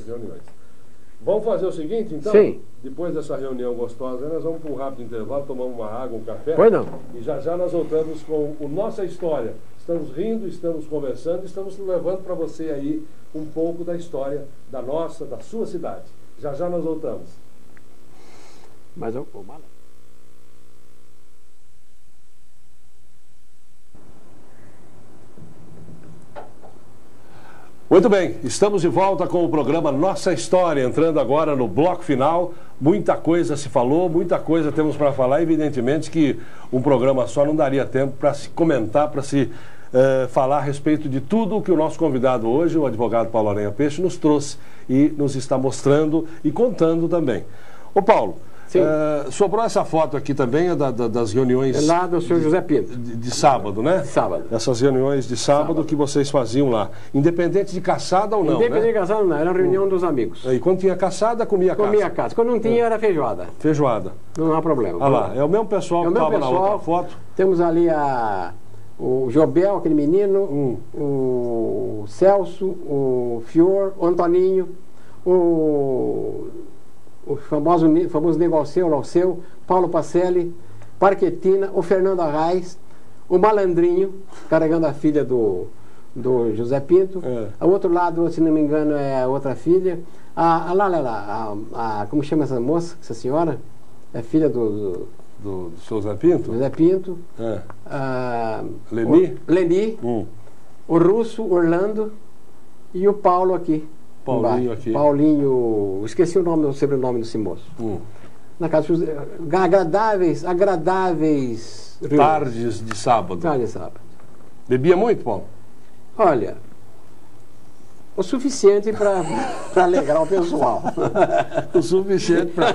Vamos fazer o seguinte, então? Sim. Depois dessa reunião gostosa, nós vamos para um rápido intervalo, tomamos uma água, um café. Pois não. E já já nós voltamos com o Nossa História. Estamos rindo, estamos conversando, estamos levando para você aí um pouco da história da nossa, da sua cidade. Já já nós voltamos. Mas eu... Muito bem, estamos de volta com o programa Nossa História, entrando agora no bloco final. Muita coisa se falou, muita coisa temos para falar. Evidentemente que um programa só não daria tempo para se comentar, para se falar a respeito de tudo o que o nosso convidado hoje, o advogado Paulo Aranha Peixe, nos trouxe e nos está mostrando e contando também. Ô Paulo, sobrou essa foto aqui também, das reuniões... É lá do senhor José Pinto. De sábado, né? Sábado. Essas reuniões de sábado que vocês faziam lá. Independente de caçada ou não, Independente né? de caçada não, era uma reunião dos amigos. E quando tinha caçada, comia caça? Comia caça. Quando não tinha, era feijoada. Feijoada. Não há problema. Ah lá, é o mesmo pessoal que estava na outra foto? Temos ali o Jobel, aquele menino, o Celso, o Fior, o Antoninho, o famoso Nego Alceu, Paulo Pacelli, Parquetina, o Fernando Arraes, o Malandrinho, carregando a filha do José Pinto. Ao outro lado, se não me engano, é a outra filha. Como chama essa moça, essa senhora? É filha do seu José Pinto? José Pinto. Leni? Leni. O Russo, Orlando e o Paulo aqui. Paulinho aqui. Paulinho, esqueci o sobrenome desse moço. Na casa, agradáveis tardes de sábado. Tardes de sábado. Bebia muito, Paulo? Olha, o suficiente para alegrar o pessoal. O suficiente para...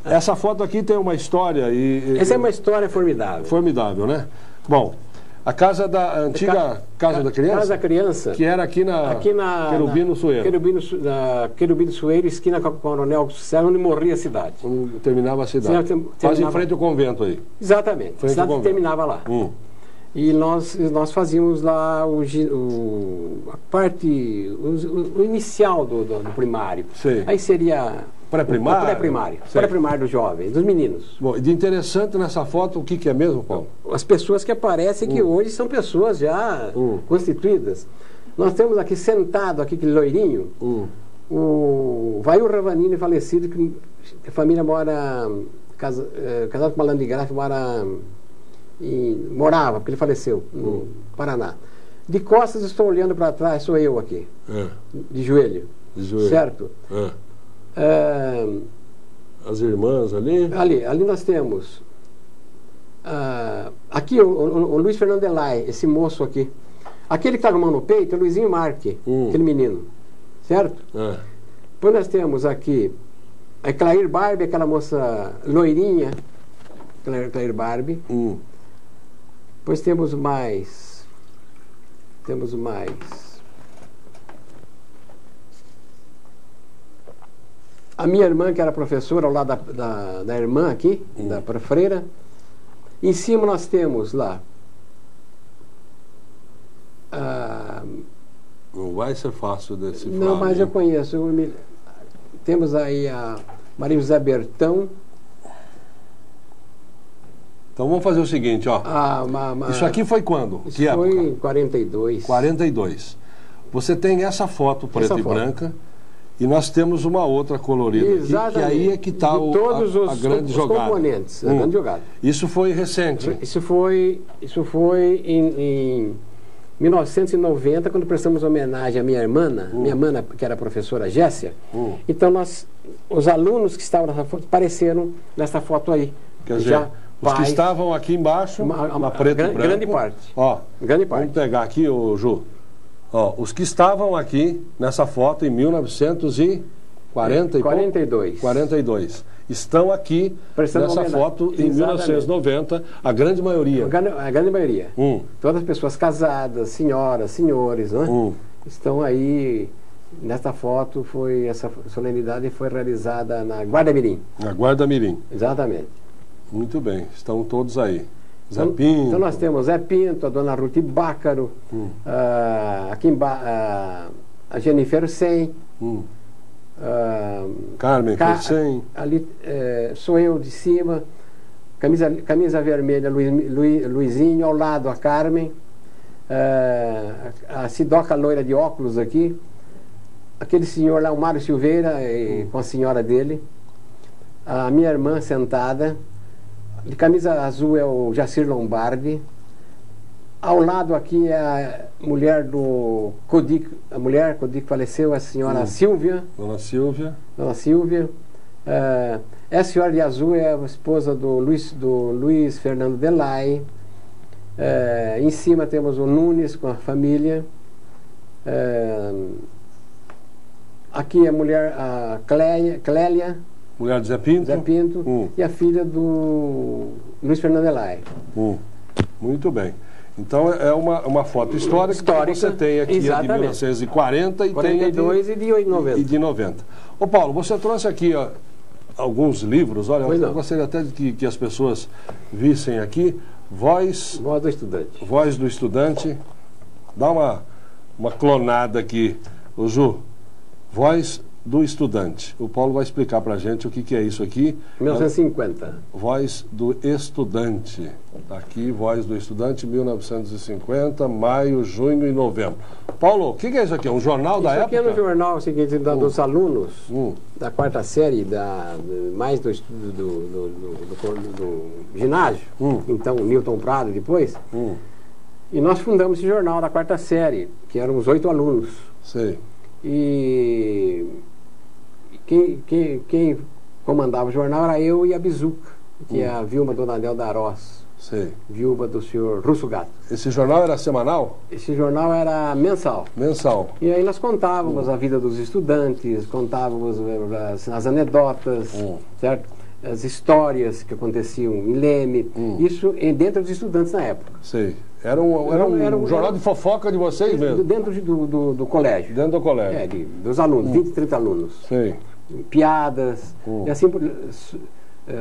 Essa foto aqui tem uma história Essa é uma história formidável. Formidável, né? Bom, a casa da antiga Casa da Criança? Casa da Criança. Que era aqui na Querubino Soeiro. Querubino Soeiro, esquina com a Coronel Céu, onde morria a cidade. Onde terminava a cidade. Quase em frente ao convento aí. Exatamente. A cidade terminava lá. E nós fazíamos lá o inicial do primário. Sim. Aí seria... Pré-primário? Pré-primário dos jovens, dos meninos. Bom, e de interessante nessa foto, o que é mesmo, Paulo? As pessoas que aparecem que hoje são pessoas já constituídas. Nós temos aqui sentado, aqui, aquele loirinho, o Vail Ravanini, falecido, que a família mora, casado com uma Lando de Graça, morava, porque ele faleceu, no Paraná. De costas estou olhando para trás, sou eu aqui, de joelho. Certo? As irmãs ali? Ali nós temos aqui o Luiz Fernando Delay, esse moço aqui. Aquele que está com a mão no peito é o Luizinho Marque, aquele menino, certo? Depois nós temos aqui a Clair Barbie, aquela moça loirinha, Clair Barbie. Depois temos mais a minha irmã, que era professora, ao lado da irmã aqui, da freira. Em cima nós temos lá... Não vai ser fácil decifrar. Não, mas eu conheço. Temos aí a Maria José Bertão. Então vamos fazer o seguinte, ó. Isso aqui foi quando? Isso foi em 42. 42. Você tem essa foto preta e branca. E nós temos uma outra colorida aqui, que aí é que está a grande jogada. Componentes, a grande jogada. Isso foi recente? Isso foi em 1990, quando prestamos homenagem à minha irmã, que era a professora Jéssica. Então os alunos que estavam nessa foto apareceram nessa foto aí. Quer dizer, os que estavam aqui embaixo, na preta e branca. Grande parte. Grande parte. Vamos pegar aqui, Ju. Os que estavam aqui nessa foto em 1942. estão aqui nessa foto em 1990, a grande maioria. A grande maioria. Todas as pessoas casadas, senhoras, senhores, né? Estão aí. Nesta foto, essa solenidade foi realizada na Guarda Mirim. Na Guarda Mirim. Exatamente. Muito bem, estão todos aí. Zé Pinto. Então nós temos Zé Pinto, a dona Ruth Bácaro, aqui embaixo a Jennifer Sen, Carmen Sen. Ali sou eu de cima, camisa vermelha Luizinho, ao lado a Carmen, a Sidoca loira de óculos aqui, aquele senhor lá, o Mário Silveira, com a senhora dele, a minha irmã sentada, de camisa azul é o Jacir Lombardi, ao lado aqui é a mulher do Codic, Codic faleceu, a senhora Silvia. Dona Silvia. Dona Silvia. Essa senhora de azul é a esposa do Luiz Fernando Delay. Em cima temos o Nunes com a família. Aqui a mulher, a Clélia. Mulher de Zé Pinto. Zé Pinto. E a filha do Luiz Fernando Delay. Muito bem. Então é uma foto histórica que você tem aqui, é de 1940 e 42 tem e de 90. Ô Paulo, você trouxe aqui alguns livros, olha, eu gostaria até de que as pessoas vissem aqui. Voz do Estudante. Voz do Estudante. Dá uma clonada aqui, o Ju. Voz do Estudante. O Paulo vai explicar pra gente o que é isso aqui. 1950. Voz do Estudante. Aqui, Voz do Estudante, 1950, maio, junho e novembro. Paulo, o que é isso aqui? É um jornal da época? Isso aqui é um jornal seguinte, dos alunos da quarta série, mais do ginásio, então Newton Prado depois. E nós fundamos esse jornal da quarta série, que éramos 8 alunos. Sei. E quem comandava o jornal era eu e a Bizuca, que é a Vilma Donadel da Aroz. Sei. Viúva do senhor Russo Gato. Esse jornal era semanal? Esse jornal era mensal. Mensal. E aí nós contávamos a vida dos estudantes, contávamos as anedotas, certo? As histórias que aconteciam em Leme, isso dentro dos estudantes na época. Sei. Era um jornal de fofoca de vocês mesmo? Dentro do colégio. Dentro do colégio. Dos alunos, 20, 30 alunos. Sei. Piadas, e assim,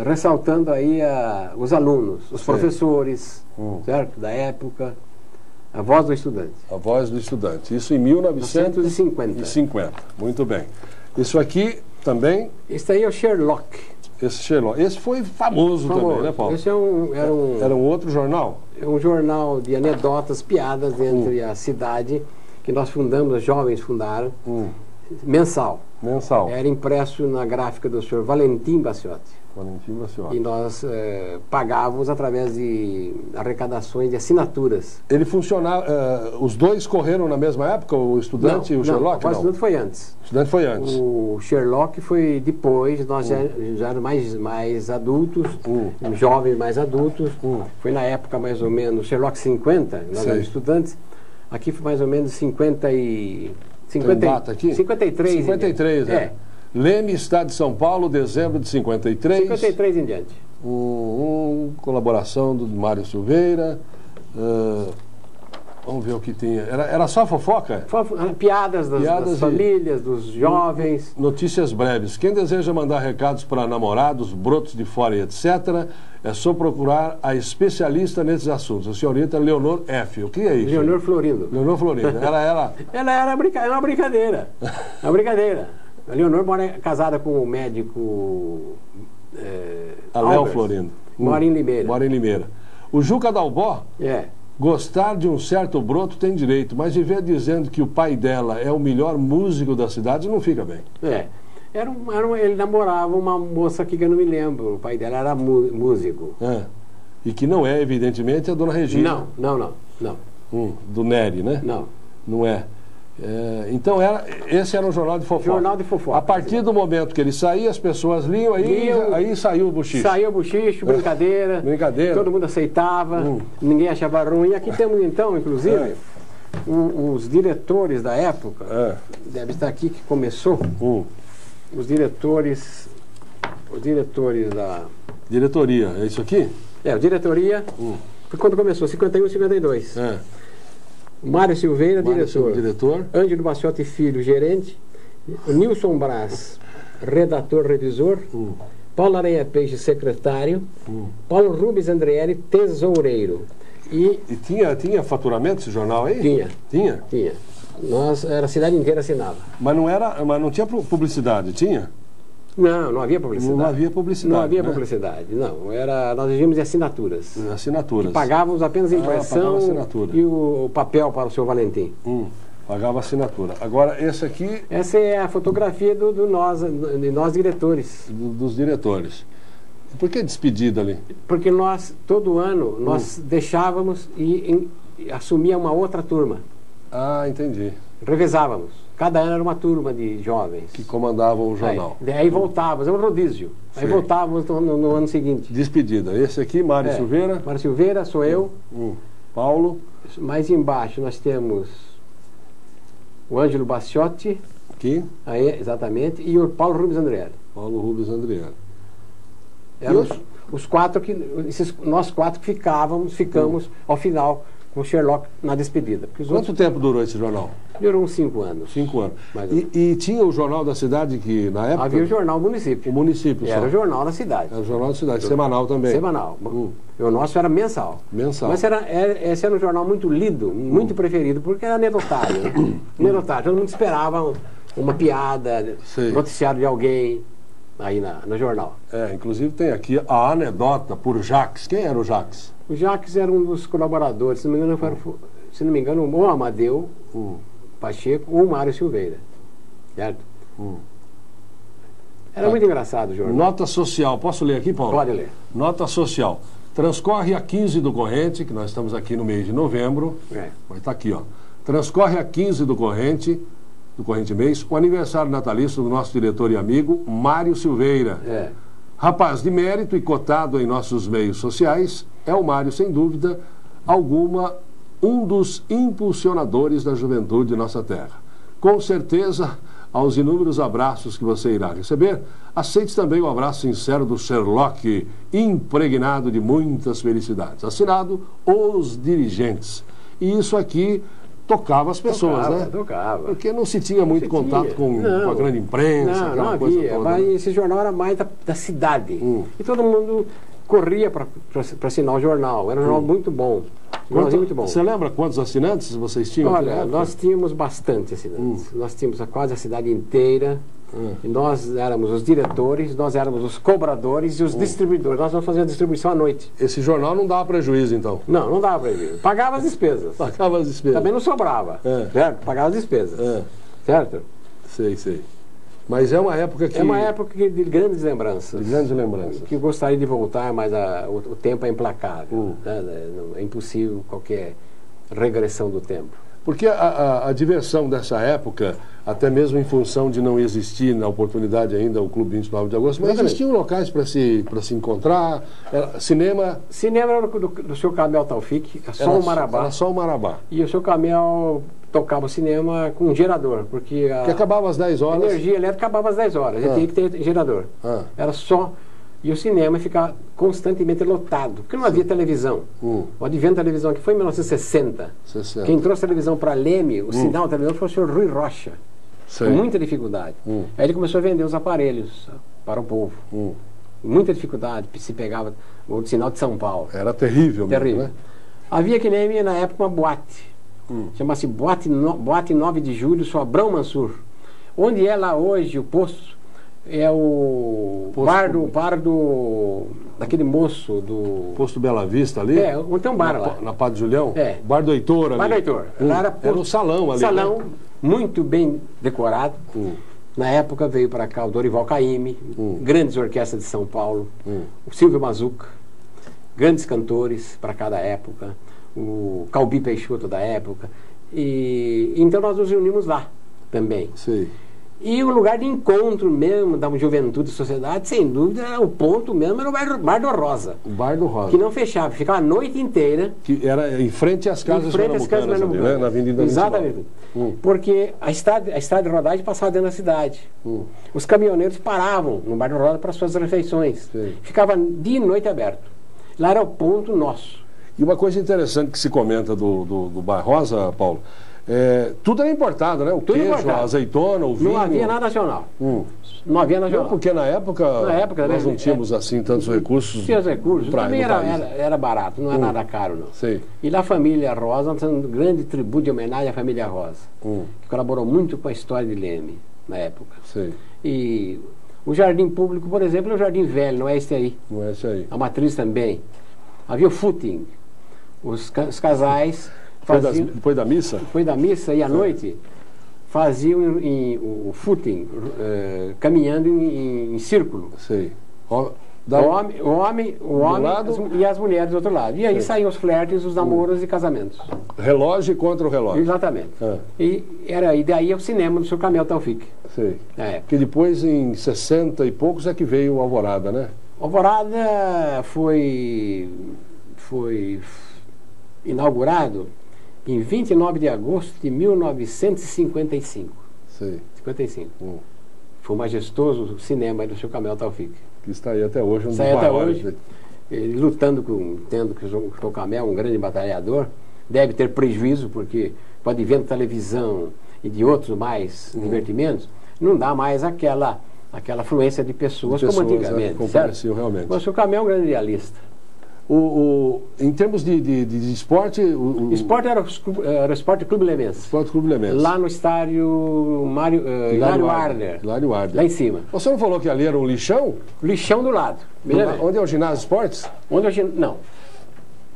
ressaltando aí os alunos, os professores, certo? Da época. A Voz do Estudante. A Voz do Estudante. Isso em 1950. Muito bem. Isso aqui também... Esse aí é o Sherlock. Esse foi famoso também, né, Paulo? Esse era um outro jornal? É um jornal de anedotas, piadas entre a cidade, que nós fundamos, os jovens fundaram, mensal. Mensal. Era impresso na gráfica do senhor Valentim Bassiotti. E nós pagávamos através de arrecadações de assinaturas. Ele funcionava, os dois correram na mesma época, o Estudante e o Sherlock? O Estudante foi antes. O Estudante foi antes. O Sherlock foi depois, nós já éramos mais adultos, jovens mais adultos. Foi na época mais ou menos, Sherlock 50, nós éramos estudantes. Aqui foi mais ou menos 53. 53, é. Leme, Estado de São Paulo, dezembro de 53. 53 em diante. Colaboração do Mário Silveira. Vamos ver o que tinha. Era só fofoca? Piadas das famílias, dos jovens. Notícias breves. Quem deseja mandar recados para namorados, brotos de fora e etc., é só procurar a especialista nesses assuntos, a senhorita Leonor F. O que é isso? Leonor Florindo. Leonor Florindo. Ela era uma brincadeira. Uma brincadeira. A Leonor é casada com o médico Léo Florindo. Mora em Limeira. Mora em Limeira. O Juca Dalbó, gostar de um certo broto tem direito, mas viver dizendo que o pai dela é o melhor músico da cidade não fica bem. Ele namorava uma moça aqui que eu não me lembro, o pai dela era músico. E que não é, evidentemente, a dona Regina. Não. Do Nery, né? Não é. Então esse era um jornal de fofoca. Jornal de fofoca. A partir do momento que ele saía, as pessoas liam, aí saiu o bochicho. Saiu o bochicho, brincadeira. Todo mundo aceitava, ninguém achava ruim. Aqui temos então, inclusive, os diretores da época, deve estar aqui que começou, os diretores os diretores da... Diretoria, é isso aqui? É, a diretoria, foi quando começou, 51 e 52. É. Mário Silveira, Mário diretor. Diretor. Ângelo Baciotti Filho, gerente. O Nilson Brás, redator, revisor. Paulo Aranha Peixe, secretário. Paulo Rubens Andrielli, tesoureiro. E tinha faturamento esse jornal aí? Tinha. Tinha? Tinha. Era a cidade inteira assinava. Mas não tinha publicidade, tinha? Não, não havia publicidade. Não havia publicidade. Não havia né? publicidade, não. Nós vivíamos de assinaturas. Assinaturas. E pagávamos apenas a impressão e o papel para o seu Valentim. Pagava assinatura. Agora, esse aqui... Essa é a fotografia de nós diretores. Dos diretores. Por que despedida ali? Porque nós, todo ano, nós deixávamos e assumia uma outra turma. Ah, entendi. Revezávamos. Cada ano era uma turma de jovens. Que comandavam o jornal. Aí voltávamos, é um rodízio. Aí voltávamos no ano seguinte. Despedida. Esse aqui, Mário Silveira. Mário Silveira, sou eu. Paulo. Mais embaixo nós temos o Ângelo Baciotti. Aqui. Aí, exatamente. E o Paulo Rubens Andrielli. Paulo Rubens Andrielli. Eram os quatro nós quatro que ficamos ao final com o Sherlock na despedida. Quanto tempo durou esse jornal? Durou uns 5 anos. 5 anos. E tinha o Jornal da Cidade que, na época... Havia o Jornal Município. O Município só. Era o Jornal da Cidade. Era o Jornal da Cidade, semanal também. Semanal. O nosso era mensal. Mensal. Mas esse era um jornal muito lido, muito preferido, porque era anedotário. Né? Anedotário. Todo mundo esperava uma piada, noticiário de alguém aí no jornal. Inclusive tem aqui a anedota por Jacques. Quem era o Jacques? O Jacques era um dos colaboradores, se não me engano, o Amadeu Pacheco ou o Mário Silveira. Certo? Era muito engraçado o jornal. Nota social. Posso ler aqui, Paulo? Pode ler. Nota social. Transcorre a 15 do corrente, que nós estamos aqui no mês de novembro. Mas está aqui, ó. Transcorre a 15 do corrente mês, o aniversário natalício do nosso diretor e amigo, Mário Silveira. Rapaz de mérito e cotado em nossos meios sociais, é o Mário, sem dúvida alguma, um dos impulsionadores da juventude de nossa terra. Com certeza, aos inúmeros abraços que você irá receber, aceite também o abraço sincero do Sherlock, impregnado de muitas felicidades. Assinado, Os Dirigentes. E isso aqui tocava as pessoas, né? Tocava. Porque não se tinha muito contato com a grande imprensa. Não havia. Mas esse jornal era mais da cidade. E todo mundo corria para assinar o jornal. Era um jornal muito bom. Muito bom. Você lembra quantos assinantes vocês tinham? Olha, nós tínhamos bastante assinantes. Nós tínhamos quase a cidade inteira. E nós éramos os diretores, nós éramos os cobradores e os distribuidores. Nós fazíamos a distribuição à noite. Esse jornal não dava prejuízo, então? Não dava prejuízo. Pagava as despesas. Pagava as despesas. Também não sobrava. Certo? Pagava as despesas. Certo? Sei. Mas é uma época que... É uma época de grandes lembranças. De grandes lembranças. Que eu gostaria de voltar, mas o tempo é implacável. É impossível qualquer regressão do tempo. Porque a diversão dessa época, até mesmo em função de não existir na oportunidade ainda o Clube 29 de Agosto, mas existiam locais para se encontrar, cinema... Cinema era do seu Camel Taufik, só o Marabá. Era só o Marabá. E o seu Camel tocava o cinema com um gerador, porque... Que acabava às 10 horas. A energia elétrica acabava às 10 horas, tinha que ter gerador. Era só... E o cinema ficava constantemente lotado, porque não havia televisão. O advento da televisão, que foi em 1960. Quem trouxe a televisão para Leme, o sinal da televisão, foi o senhor Rui Rocha. Com muita dificuldade. Aí ele começou a vender os aparelhos para o povo. Muita dificuldade, se pegava o sinal de São Paulo. Era terrível. Terrível. Mesmo, né? Havia que nem na época uma boate. Chama-se Boate 9 de Julho, Sobrão Mansur. Onde é lá hoje o posto? É o bar daquele moço do... Posto Bela Vista ali? Tem um bar lá. Na Padre Julião? Bar do Heitor ali. Bar do Heitor. Era o salão ali. Salão, muito bem decorado. Na época veio para cá o Dorival Caymmi, grandes orquestras de São Paulo, o Silvio Mazuca, grandes cantores para cada época, o Calbi Peixoto da época. E então nós nos reunimos lá também. Sim. E o lugar de encontro mesmo da juventude e sociedade, sem dúvida, era o ponto mesmo, era o Bar do Rosa. O Bar do Rosa. Que não fechava, ficava a noite inteira. Que era em frente às casas pernambucanas, né? Na Avenida Exatamente. Porque a estrada de rodagem passava dentro da cidade. Os caminhoneiros paravam no Bar do Rosa para suas refeições. Sim. Ficava dia e noite aberto. Lá era o ponto nosso. E uma coisa interessante que se comenta do Bar Rosa, Paulo, tudo era importado, né? O tudo queijo, importado. A azeitona, o vinho. Não havia nada nacional. Não havia nacional. Não, porque na época nós não tínhamos assim tantos recursos. Tinha os recursos. Também era barato, não era nada caro, não. Sim. E lá a família Rosa, nós temos um grande tributo de homenagem à família Rosa, que colaborou muito com a história de Leme na época. Sim. E o jardim público, por exemplo, é o Jardim Velho, não é esse aí. Não é esse aí. A Matriz também. Havia o footing. Os casais faziam... Depois da missa? Depois da missa e à noite faziam o footing, caminhando em círculo. Sei. O homem e as mulheres do outro lado. E aí saíam os flertes, os namoros e casamentos. Relógio contra o relógio. Exatamente. E daí o cinema do Sr. Camel Taufik. Sei. Que depois, em 60 e poucos, é que veio o Alvorada, né? Alvorada foi inaugurado em 29 de agosto de 1955. Sei. 55. Foi o majestoso cinema do Sr. Camel Taufik. Que está aí até hoje. Está aí até hoje. Ele lutando tendo que o Sr. Camel, um grande batalhador, deve ter prejuízo, porque com o advento da televisão e de outros mais divertimentos, não dá mais aquela afluência de pessoas como antigamente. Realmente. Mas o Sr. Camel é um grande idealista. Em termos de esporte... Esporte era o Esporte Clube Lemense. Esporte Clube Lemense. Lá no estádio Hilário Warner. Lá em cima. Você não falou que ali era um lixão? Lixão do lado. Onde é o ginásio de esportes? Não.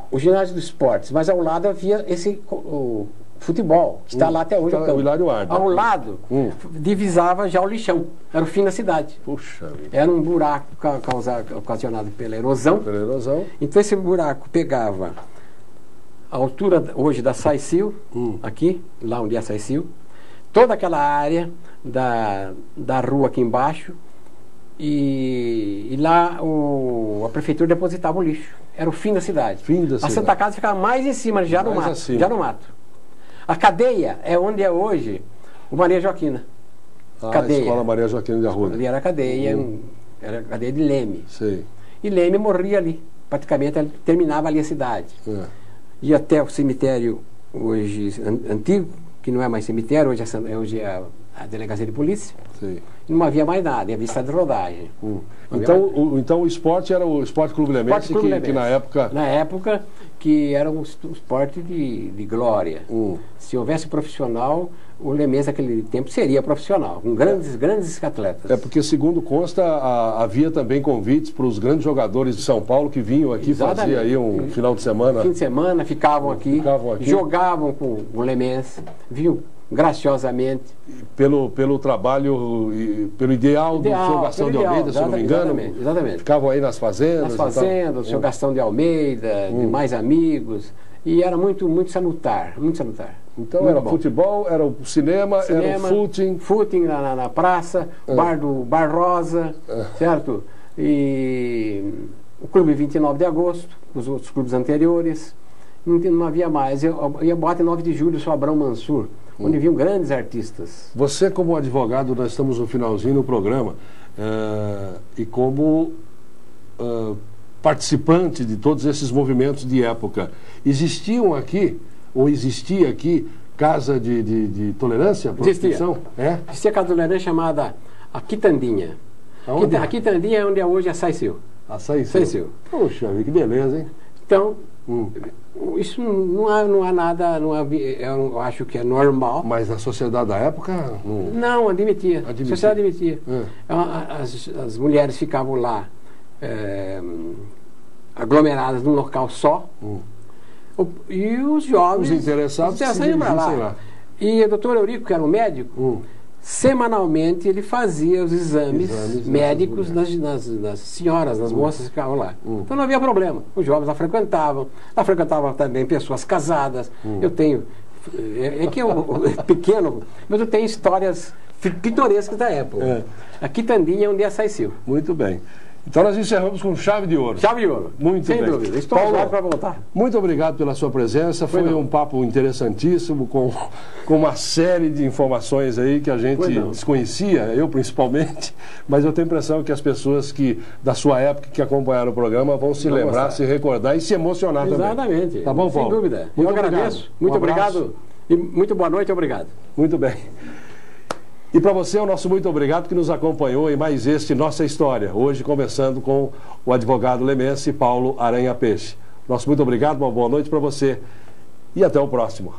O ginásio de esportes. Mas ao lado havia o futebol, que está lá até hoje. O Hilário Warner. Ao lado, divisava já o lixão. Era o fim da cidade. Puxa vida. Era um buraco ocasionado pela erosão. Então esse buraco pegava a altura hoje da Saicil, aqui, lá onde é a Saicil, toda aquela área da rua aqui embaixo, e lá a prefeitura depositava o lixo. Era o fim da cidade. A Santa Casa ficava mais em cima, já no mato. A cadeia é onde é hoje o Maria Joaquina. Cadeia. A Escola Maria Joaquina de Arruda. Ali era a cadeia, era a cadeia de Leme. Sei. E Leme morria ali. Praticamente terminava ali a cidade. Ia até o cemitério hoje antigo, que não é mais cemitério, hoje é a delegacia de polícia. Sei. Não havia mais nada, havia estrada de rodagem. Então o esporte era o Esporte Clube Lemense, que na época... Na época que era um esporte de glória. Se houvesse profissional, o Lemense naquele tempo seria profissional, com grandes atletas. É porque, segundo consta, havia também convites para os grandes jogadores de São Paulo que vinham aqui fazer aí um final de semana. Fim de semana, ficavam aqui. Jogavam com o Lemense, vinham graciosamente. Pelo trabalho, pelo ideal do Sr. Gastão de Almeida, se eu não me engano. Exatamente. Ficavam aí nas fazendas. Nas fazendas, o Sr. Gastão de Almeida, de mais amigos. E era muito salutar, muito salutar. Então muito era bom. Futebol, era o cinema, era o footing. Footing na praça, Bar Rosa, certo? E o Clube 29 de Agosto, os outros clubes anteriores. Não havia mais. Eu ia botar em 9 de julho, o Abrão Mansur, onde vinham grandes artistas. Você, como advogado, nós estamos no finalzinho do programa, e como participante de todos esses movimentos de época, existia aqui casa de tolerância? Existia. Existia casa de tolerância chamada a Quitandinha. A Quitandinha é onde é hoje a Saicil. A Saicil. Poxa, que beleza, hein? Então, isso não há nada, eu acho que é normal. Mas a sociedade da época? Não, admitia. A sociedade admitia. As mulheres ficavam lá aglomeradas num local só. E os jovens... Os interessados iam para lá. E o doutor Eurico, que era um médico, semanalmente ele fazia os exames médicos nas senhoras, nas moças que ficavam lá. Então não havia problema. Os jovens lá frequentavam também pessoas casadas. Eu tenho... É que é pequeno, mas eu tenho histórias pitorescas da época. A quitandinha onde saiu. Muito bem. Então nós encerramos com chave de ouro. Chave de ouro. Muito bem. Sem dúvida. Estou lá para voltar. Muito obrigado pela sua presença. Foi um papo interessantíssimo, com uma série de informações aí que a gente desconhecia, eu principalmente, mas eu tenho a impressão que as pessoas da sua época que acompanharam o programa vão se lembrar, se recordar e se emocionar também. Exatamente. Tá bom, Paulo? Sem dúvida. Muito eu agradeço. Muito obrigado. E muito boa noite. Obrigado. Muito bem. E para você, o nosso muito obrigado que nos acompanhou em mais este Nossa História. Hoje conversando com o advogado lemense Paulo Aranha Peixe. Nosso muito obrigado, uma boa noite para você e até o próximo.